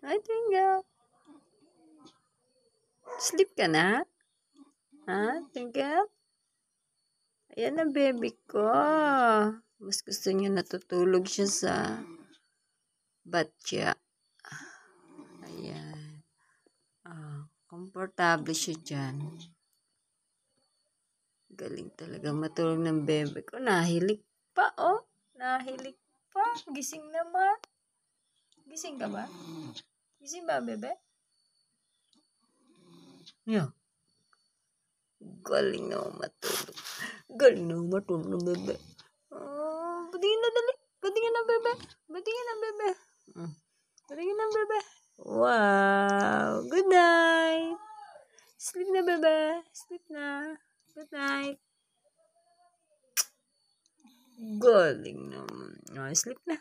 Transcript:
Ay, Twinkle. Sleep ka na? Ha, Twinkle? Ayan na, baby ko. Mas gusto niya natutulog siya sa batya. Ayan. Komportable siya dyan. Galing talaga matulog ng bebe ko. Nahilig pa, oh. Nahilig pa. Gising naman. Gising ka ba? Gising ba, bebe? Yeah. Galing na matulog. Galing na matulog ng bebe. Batingin na dali. Batingin na, bebe. Batingin na, bebe. Batingin na, bebe. Wow. Good night. Sleep na, bebe. Sleep na. Good night. Galing naman. Sleep na.